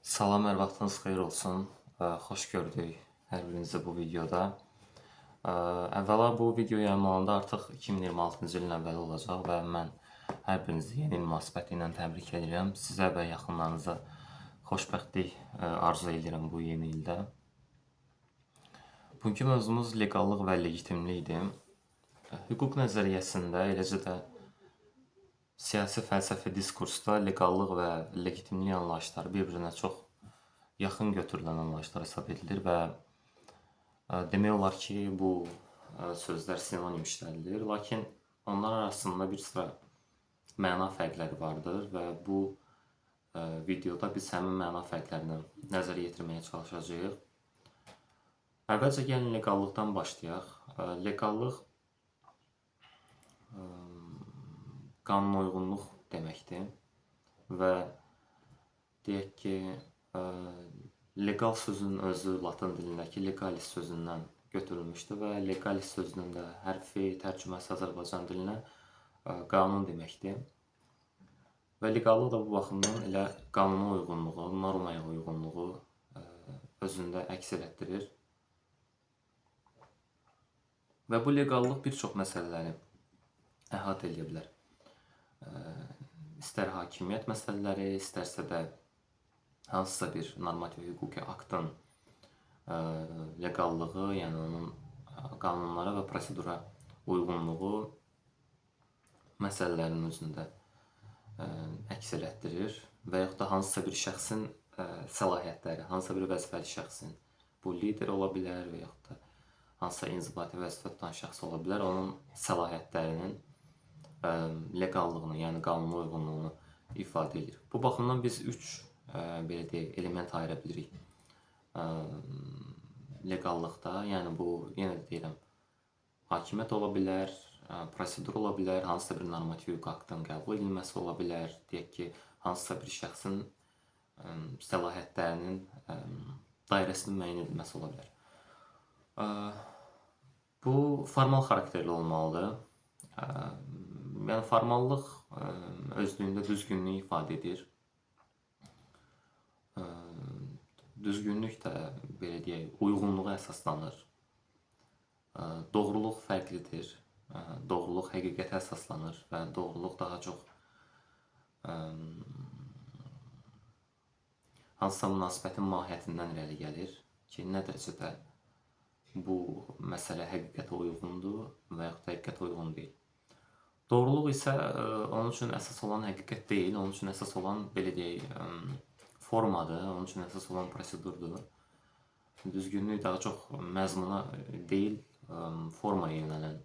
Salam, hər vaxtınız xeyir olsun. Xoş gördük hər birinizi bu videoda. Əvvəla bu video yayımlananda artıq 2026-cı ilin əvvəli olacaq və mən hər birinizi yeni il münasibəti ilə təbrik edirəm. Sizə və yaxınlarınıza xoşbəxtlik arzu edirəm bu yeni ildə. Bugünkü mövzumuz legallıq və legitimlikdir. Hüquq nəzəriyyəsində, eləcə də siyasi fəlsəfi diskursda legallıq və legitimlik anlayışları bir-birinə çox yaxın götürülən anlayışlar hesab edilir və demək olar ki, bu sözlər sinonim işlədilir. Lakin onlar arasında bir sıra məna fərqləri vardır və bu videoda biz həmin məna fərqlərini nəzərə yetirməyə çalışacağıq. Əvvəlcə gəlin legallıqdan başlayaq. Legallıq qanuna uyğunluq deməkdir və deyək ki, legal sözünün özü latın dilindəki legalis sözündən götürülmüşdür və legalis sözünün də hərfi tərcüməsi Azərbaycan dilinə qanun deməkdir. Və legallıq da bu baxımdan elə qanuna uyğunluğu, normaya uyğunluğu özündə əks etdirir. Və bu legallıq bir çox məsələləri əhatə edə bilər. İstər hakimiyyət məsələləri, istərsə də hansısa bir normativ hüquqi aktın legallığı, yəni onun qanunlara və prosedura uyğunluğu məsələlərinin özündə əks etdirir və yaxud da hansısa bir şəxsin səlahiyyətləri, hansısa bir vəzifəli şəxsin, bu lider ola bilər və yaxud da hansısa inzibati vəzifə tutan şəxs ola bilər, onun səlahiyyətlərinin legallığını, yəni qanuna uyğunluğunu ifadə edir. Bu baxımdan biz üç belə deyək, element ayıra bilirik legallıqda. Yəni bu, yenə də deyirəm, hakimiyyət ola bilər, prosedur ola bilər, hansısa bir normativ hüquq aktın qəbul edilməsi ola bilər, deyək ki, hansısa bir şəxsin səlahiyyətlərinin dairəsinin müəyyən edilməsi ola bilər. Bu formal xarakterli olmalıdır. Yəni formallıq özlüyündə düzgünlüyü ifadə edir. Düzgünlük də belə deyək, uyğunluğa əsaslanır. Doğruluq fərqlidir. Doğruluq həqiqətə əsaslanır və doğruluq daha çox hansısa münasibətin mahiyyətindən irəli gəlir ki, nə dərəcədə bu məsələ həqiqətə uyğundur və yaxud da həqiqətə uyğun deyil. Doğruluq isə onun üçün əsas olan həqiqət deyil, onun üçün əsas olan, belə deyək, formadır, onun üçün əsas olan prosedurdur. Düzgünlük daha çox məzmuna deyil, formaya yönələn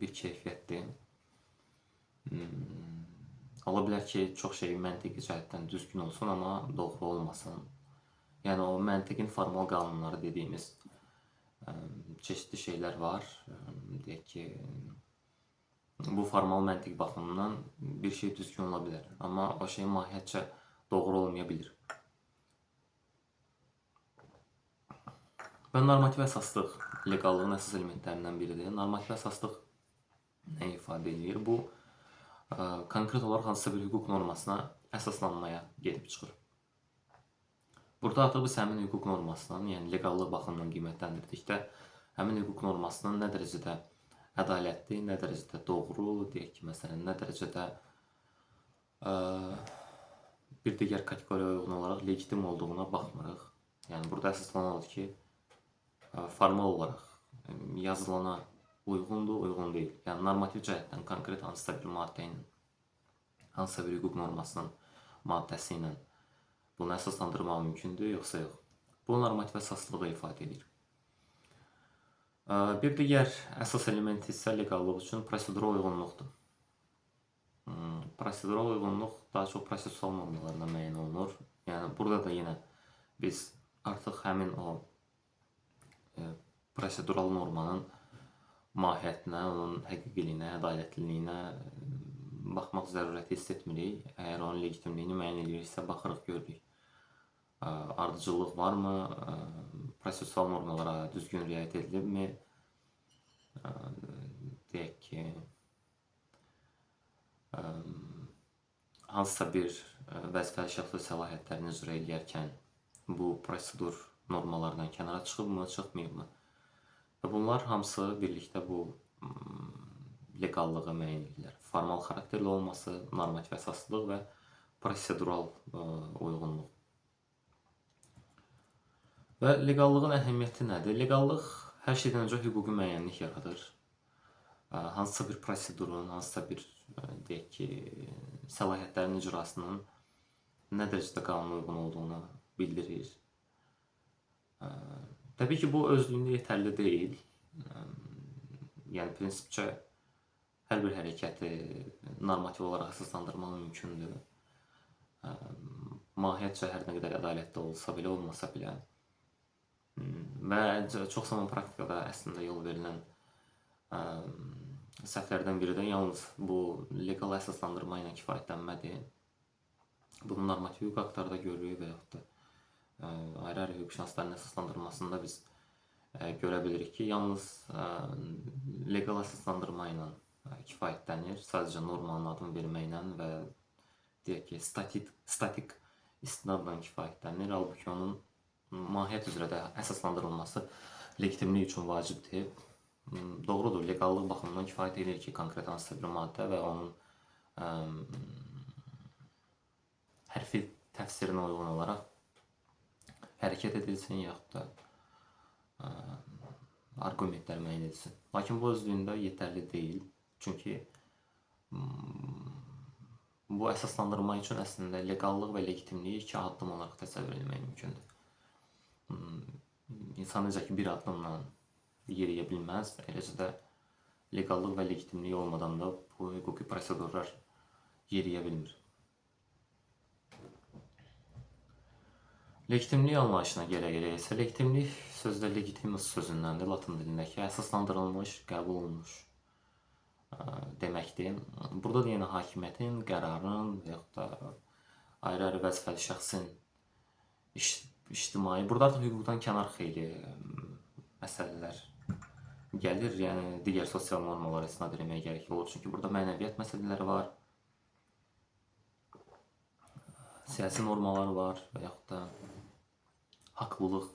bir keyfiyyətdir. Ola bilər ki, çox şey məntiqi cəhətdən düzgün olsun, amma doğru olmasın. Yəni o məntiqin formal qanunları dediyimiz çeşitli şeylər var. Deyək ki, bu formal məntiq baxımından bir şey düzgün ola bilər, amma o şey mahiyyətcə doğru olmaya bilir. Və normativ əsaslıq legallığın əsas elementlərindən biridir. Normativ əsaslıq nə ifadə edir? Bu, konkret olaraq hansısa bir hüquq normasına əsaslanmaya gedib çıxır. Burada artıq biz həmin hüquq normasının, yəni legallıq baxımından qiymətləndirdikdə, həmin hüquq normasının nə dərəcədə ədalətli, nə dərəcədə doğru, deyək ki, məsələn, nə dərəcədə bir digər kateqoriyaya uyğun olaraq legitim olduğuna baxmırıq. Yəni burada əsaslanan odur ki, formal olaraq yazılana uyğundur, uyğun deyil. Yəni normativ cəhətdən konkret hansısa bir maddə ilə, hansısa bir hüquq normasının maddəsi ilə bunu əsaslandırmaq mümkündür, yoxsa yox. Bu normativ əsaslığı ifadə edir. Bir digər əsas element isə legallıq üçün prosedura uyğunluqdur. Prosedura uyğunluq daha çox prosesual normalarına müəyyən olunur. Yəni burada da yenə biz artıq həmin o prosedural normanın mahiyyətinə, onun həqiqiliyinə, ədalətliliyinə baxmaq zərurəti hiss etmirik. Əgər onun legitimliyini müəyyən ediriksə, baxırıq, görürük. Ardıcıllıq varmı, prosesual normalara düzgün riayət edilibmi, deyək ki, hansısa bir vəzifəli şəxslər səlahiyyətlərini icra edərkən bu prosedur normalardan kənara çıxıbmı, çıxmayıbmı? Və bunlar hamısı birlikdə bu legallığı müəyyən edirlər. Formal xarakterli olması, normativ əsaslılıq və prosedural uyğunluq. Və legallığın əhəmiyyəti nədir? Legallıq hər şeydən öncə hüquqi müəyyənlik yaradır. Hansısa bir prosedurun, hansısa bir deyək ki, səlahiyyətlərin icrasının nə dərəcədə qanuna uyğun olduğunu bildirir. Təbii ki, bu özlüyündə yetərli deyil. Yəni, prinsipcə, hər bir hərəkəti normativ olaraq əsaslandırmaq mümkündür. Mahiyyət cəhərinə qədər ədalətli olsa belə, olmasa belə. Və çox zaman praktikada əslində yol verilən səhvlərdən biri də yalnız bu legal əsaslandırma ilə kifayətlənmədir. Bunu normativ hüquq aktlarda görürük və yaxud da ayrı-ayrı hüquqşünasların əsaslandırmasında biz görə bilirik ki, yalnız legal əsaslandırma ilə kifayətlənir, sadəcə normanın adını verməklə və deyək ki, statik istinadla kifayətlənir, halbuki onun mahiyyət üzrə də əsaslandırılması legitimlik üçün vacibdir. Doğrudur, legallıq baxımından kifayət edir ki, konkret hansısa bir maddə və onun hərfi təfsirinə uyğun olaraq hərəkət edilsin, yaxud da argumentlər müəyyən edilsin. Lakin bu özlüyündə yetərli deyil. Çünki bu əsaslandırma üçün əslində legallıq və legitimliyi iki addım olaraq təsəvvür etmək mümkündür. İnsan necə ki, bir addımla yeriyə bilməz, eləcə də legallıq və legitimliyi olmadan da bu hüquqi prosedurlar yeriyə bilmir. Legitimlik anlayışına gələk-gələksə, legitimlik sözdə legitimus sözündəndir, latın dilindəki əsaslandırılmış, qəbul olunmuş deməkdir. Burada da yenə hakimiyyətin, qərarın və yaxud da ayrı-ayrı vəzifəli şəxsin ictimai, burada artıq hüquqdan kənar xeyli məsələlər gəlir, yəni digər sosial normalara istinad etməyə gərək olur. Çünki burada mənəviyyat məsələləri var, siyasi normalar var və yaxud da haqlılıq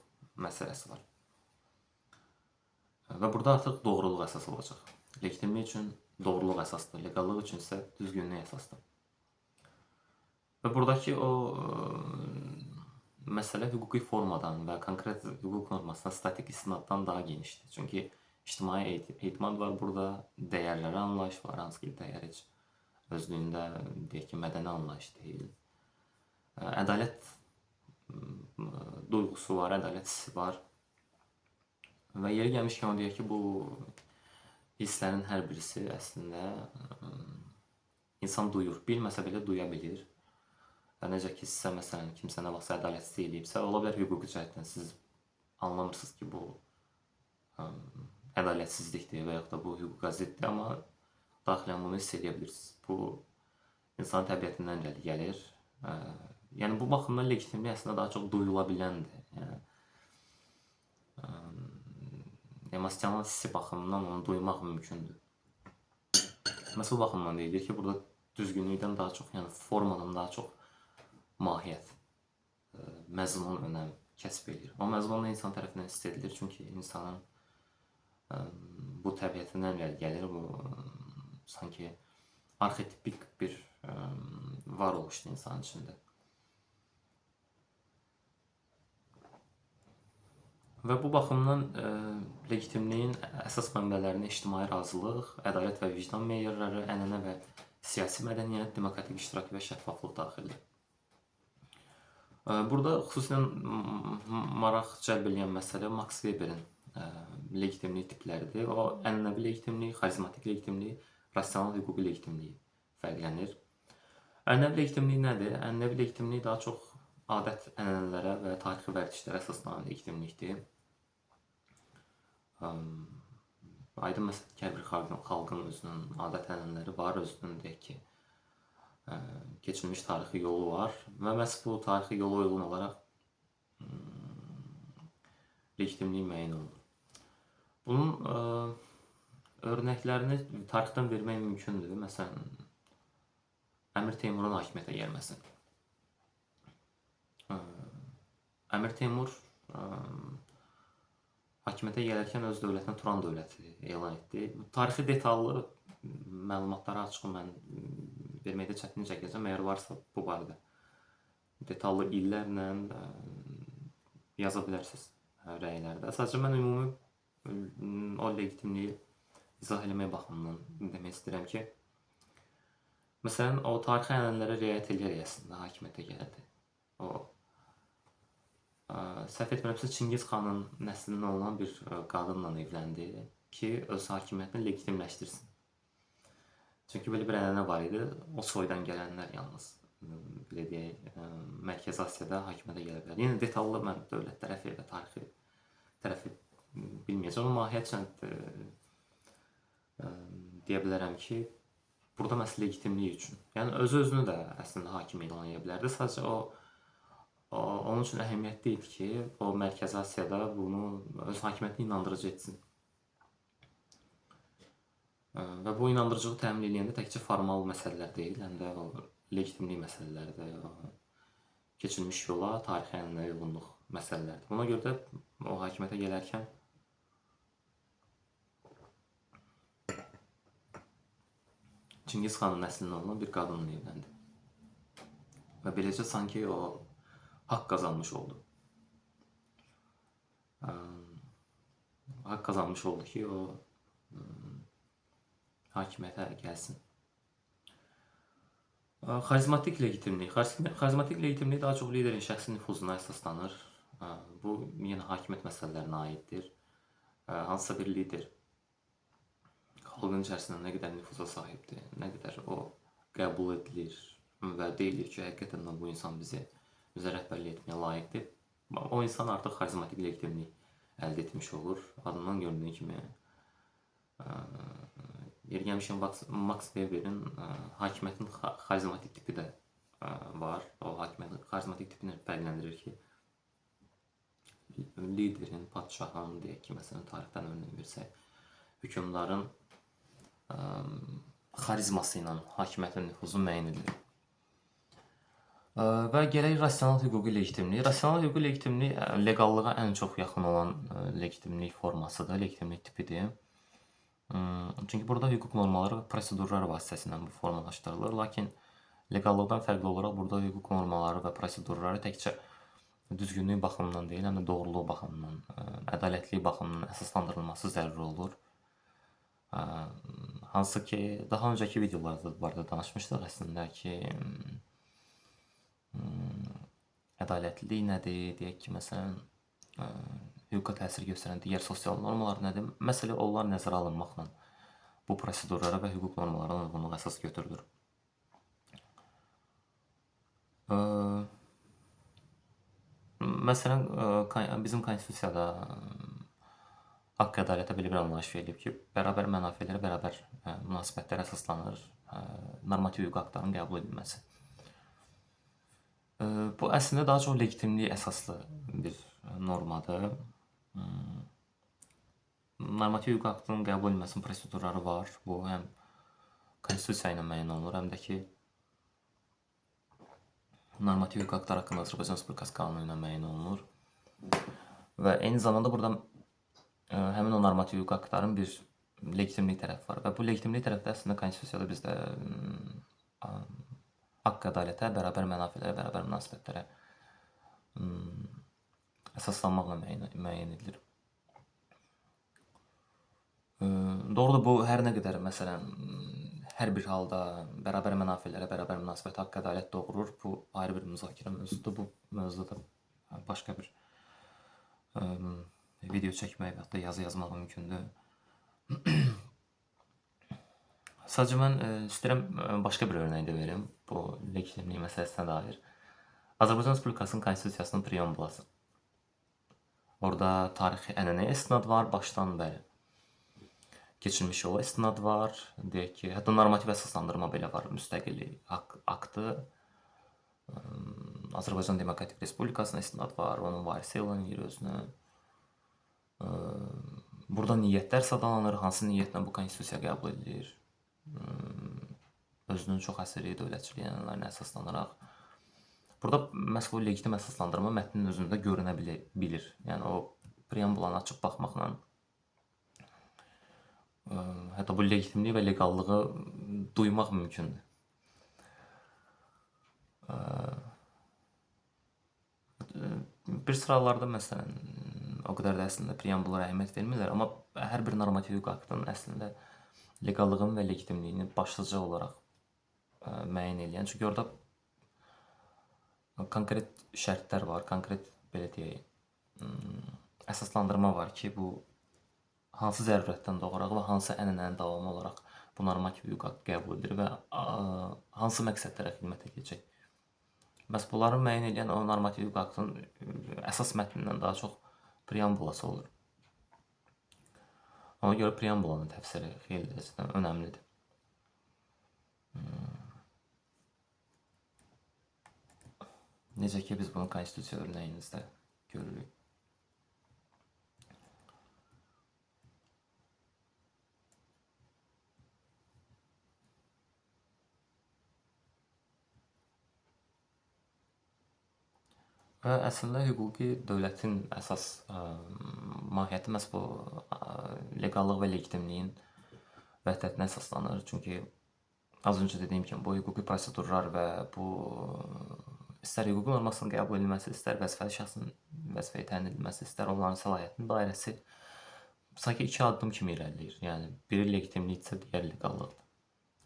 məsələsi var. Və burada artıq doğruluq əsas olacaq. Legitimlik üçün doğruluq əsasdır, legallıq üçün isə düzgünlük əsasdır. Və buradakı o məsələ hüquqi formadan və konkret hüquq normasına statik istinaddan daha genişdir. Çünki ictimai etimad var burada, dəyərlərə anlayış var, hansı ki, dəyər heç özlüyündə deyək ki, mədəni anlayış deyil. Ədalət duyğusu var, ədalət hissi var. Və yeri gəlmişkən o deyək ki, bu hisslərin hər birisi əslində insan duyur, bilməsə belə duya bilir. Necə ki, sizə məsələn kimsə nə vaxtsa ədalətsizlik eləyibsə, ola bilər hüquqi cəhətdən siz anlamırsınız ki, bu ədalətsizlikdir və yaxud da bu hüquqa ziddir, amma daxilən bunu hiss edə bilirsiniz. Bu insan təbiətindən gəlir. Yəni bu baxımdan legitimlik əslində daha çox duyula biləndir. Yəni emosional hissi baxımından onu duymaq mümkündür. Məsəl baxımından deyilir ki, burada düzgünlükdən daha çox, yəni formadan daha çox mahiyyət, məzmun önəm kəsb edir. O məzmun insan tərəfindən hiss edilir, çünki insanın bu təbiətindən gəlir, bu sanki arxetipik bir varoluşdur insanın içində. Və bu baxımdan legitimliyin əsas mənbələrinə ictimai razılıq, ədalət və vicdan meyilləri, ənənə və siyasi mədəniyyət, demokratik iştirak və şəffaflıq daxildir. Burada xüsusən maraq cəlb edən məsələ Max Weber'in legitimlik tipləridir. O ənənəvi legitimlik, xarizmatik legitimlik, rasional hüquqi legitimliyi fərqlənir. Ənənəvi legitimlik nədir? Ənənəvi legitimlik daha çox adət ənənələrə və tarixi vərdişlərə əsaslanan legitimlikdir. Aydın məsələ ki, hər bir xalqın özünün adət ənənələri var, özünün deyək ki, keçilmiş tarixi yolu var və məhz bu tarixi yola uyğun olaraq legitimlik müəyyən olunur. Bunun örnəklərini tarixdən vermək mümkündür. Məsələn, Əmir Teymurun hakimiyyətə gəlməsi. Əmir Teymur hakimiyyətə gələrkən öz dövlətini Turan dövləti elan etdi. Tarixi detallı məlumatları açıq mən verməkdə çətinlik çəkəcəm. Əgər varsa bu barədə detallı illərlə yaza bilərsiniz rəylərdə. Sadəcə mən ümumi o legitimliyi izah eləmək baxımından demək istəyirəm ki, məsələn, o tarixi ənənələrə riayət edərək əslində hakimiyyətə gəldi. O səhv etmirəmsə Çingiz xanın nəslindən olan bir qadınla evləndi ki, öz hakimiyyətini legitimləşdirsin. Çünki belə bir ənənə var idi, o soydan gələnlər yalnız belə deyək, Mərkəzi Asiyada hakimiyyətə gələ bilər. Yenə detallı mən dövlət tərəfi və tarixi tərəfi bilməyəcəm, amma mahiyyətcən deyə bilərəm ki, burada məhz legitimlik üçün. Yəni özünü də əslində hakim elan edə bilərdi. Sadəcə onun üçün əhəmiyyətli idi ki, o Mərkəzi Asiyada bunu öz hakimiyyətini inandırıcı etsin. Və bu inandırıcılığı təmin edəndə təkcə formal məsələlər deyil, həm də o legitimlik məsələlərdə, keçilmiş yola, tarixi ənənəyə uyğunluq məsələlərdir. Buna görə də o hakimiyyətə gələrkən Çingiz xanın nəslindən olan bir qadınla evləndi. Və beləcə sanki o haqq qazanmış oldu. Haqq qazanmış oldu ki, o hakimiyyətə gəlsin. Xarizmatik legitimlik. Xarizmatik legitimlik daha çox liderin şəxsi nüfuzuna əsaslanır. Bu yenə hakimiyyət məsələlərinə aiddir. Hansısa bir lider xalqın içərisində nə qədər nüfuza sahibdir, nə qədər o qəbul edilir və deyilir ki, həqiqətən bu insan bizə rəhbərlik etməyə layiqdir. O insan artıq xarizmatik legitimlik əldə etmiş olur. Adından göründüyü kimi yeri gəlmişkən Max Weber'in hakimiyyətin xarizmatik tipi də var. O hakimiyyətin xarizmatik tipini fərqləndirir ki, liderin, padşahın, deyək ki, məsələn, tarixdən örnək versək, hökmdarın xarizması ilə hakimiyyətin nüfuzu müəyyən edilir. Və gələk rasional hüquqi legitimlik. Rasional hüquqi legitimlik legallığa ən çox yaxın olan legitimlik formasıdır, legitimlik tipidir. Çünki burada hüquq normaları və prosedurlar vasitəsilə bu formalaşdırılır. Lakin legallıqdan fərqli olaraq burada hüquq normaları və prosedurları təkcə düzgünlük baxımından deyil, həm də doğruluq baxımından, ədalətlilik baxımından əsaslandırılması zəruri olur. Hansı ki, daha öncəki videolarda barədə danışmışdıq əslində ki, ədalətlilik nədir, deyək ki, məsələn, hüquqa təsir göstərən digər sosial normalar nədir? Məsələ onlar nəzərə alınmaqla bu prosedurlara və hüquq normalarına uyğunluq əsas götürülür. Məsələn, bizim konstitusiyada haqq ədalətə belə bir anlayış verilib ki, bərabər mənafelərə bərabər münasibətlər əsaslanır, normativ hüquq aktlarının qəbul edilməsi. Bu əslində daha çox legitimlik əsaslı bir normadır. Normativ hüquq aktının qəbul edilməsinin prosedurları var. Bu həm konstitusiya ilə müəyyən olunur, həm də ki, normativ hüquq aktlar haqqında Azərbaycan Respublikası qanunu ilə müəyyən olunur. Və eyni zamanda burada həmin o normativ hüquq aktların bir legitimlik tərəfi var. Və bu legitimlik tərəfdə əslində konstitusiyada bizdə haqq ədalətə, bərabər mənafelərə, bərabər münasibətlərə əsaslanmaqla müəyyən edilir. Doğrudur, bu hər nə qədər, məsələn, hər bir halda bərabər mənafelərə, bərabər münasibət, haqq ədalət doğurur. Bu ayrı bir müzakirə mövzudur. Bu mövzuda da başqa bir video çəkmək və ya yazı yazmaq mümkündür. Sadəcə mən istəyirəm başqa bir örnək də verim bu legitimlik məsələsinə dair. Azərbaycan Respublikasının konstitusiyasının preambulası. Orada tarixi ənənəyə istinad var, başdan bəri. Keçilmiş yola istinad var, deyək ki, hətta normativ əsaslandırma belə var, müstəqillik aktı. Azərbaycan Demokratik Respublikasına istinad var, onun varisi elan edir özünü. Burada niyyətlər sadalanır, hansı niyyətlə bu konstitusiya qəbul edilir. Özünün çox əsiri dövlətçilik ənənələrinə əsaslanaraq bu Burada məhz bu legitim əsaslandırma mətnin özündə görünə bilir. Yəni o preambulanı açıb baxmaqla hətta bu legitimliyi və legallığı duymaq mümkündür. Bir sıralarda məsələn o qədər də əslində preambulara əhəmiyyət vermirlər, amma hər bir normativ hüquq aktının əslində legallığını və legitimliyini başlıca olaraq müəyyən edən. Çünki orada konkret şərtlər var, konkret belə deyək, əsaslandırma var ki, bu hansı zərurətdən doğaraq və hansı ənənənin davamı olaraq bu normativ hüquq haqqı qəbul edilir və hansı məqsədlərə xidmət edəcək. Bəs bunları müəyyən edən o normativ hüquq haqqının əsas mətnindən daha çox preambulası olur. Ona görə preambulanın təfsiri xeyli önəmlidir. Necə ki, biz bunu konstitusiya örnəyimizdə görürük. Və əslində hüquqi dövlətin əsas mahiyyəti məhz bu legallıq və legitimliyin vəhdətinə əsaslanır. Çünki az öncə dediyim kimi bu hüquqi prosedurlar və bu istər hüquqi normasının qəbul edilməsi, istər vəzifəli şəxsin vəzifəyə təyin edilməsi, istər onların səlahiyyətinin dairəsi sanki iki addım kimi irəliləyir. Yəni biri legitimlikdirsə, digəri legallıqdır.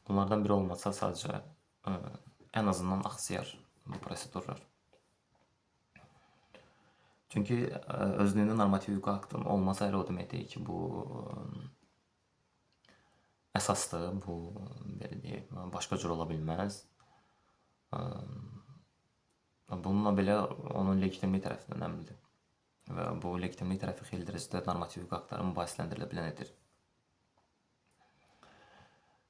Bunlardan biri olmasa sadəcə ən azından axsayar bu prosedurlar. Çünki özlüyündə normativ hüquq aktının olması elə o demək deyil ki, bu əsasdır, bu belə deyək, başqa cür ola bilməz. Bununla belə onun legitimlik tərəfi önəmlidir. Və bu legitimlik tərəfi xeyli dərəcədə normativ hüquq aktları mübahisələndirilə bilən edir.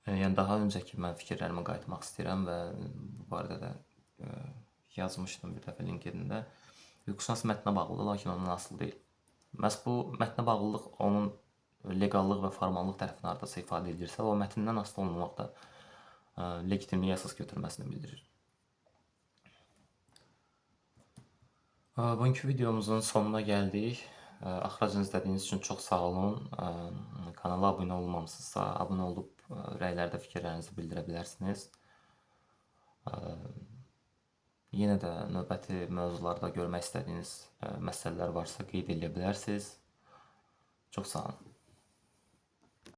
Yəni daha öncəki mən fikirlərimə qayıtmaq istəyirəm və bu barədə də yazmışdım bir dəfə LinkedIn-də. Hüquqşünas mətnə bağlıdır, lakin ondan asılı deyil. Məhz bu mətnə bağlılıq onun legallıq və formallıq tərəfini hardasa ifadə edirsə, o mətndən asılı olmamaqda legitimliyi əsas götürməsini bildirir. Bugünkü videomuzun sonuna gəldik. Axıracan izlədiyiniz üçün çox sağ olun. Kanala abunə olmamışsınızsa, abunə olub rəylərdə fikirlərinizi bildirə bilərsiniz. Yenə də növbəti mövzularda görmək istədiyiniz məsələlər varsa qeyd edə bilərsiniz. Çox sağ olun.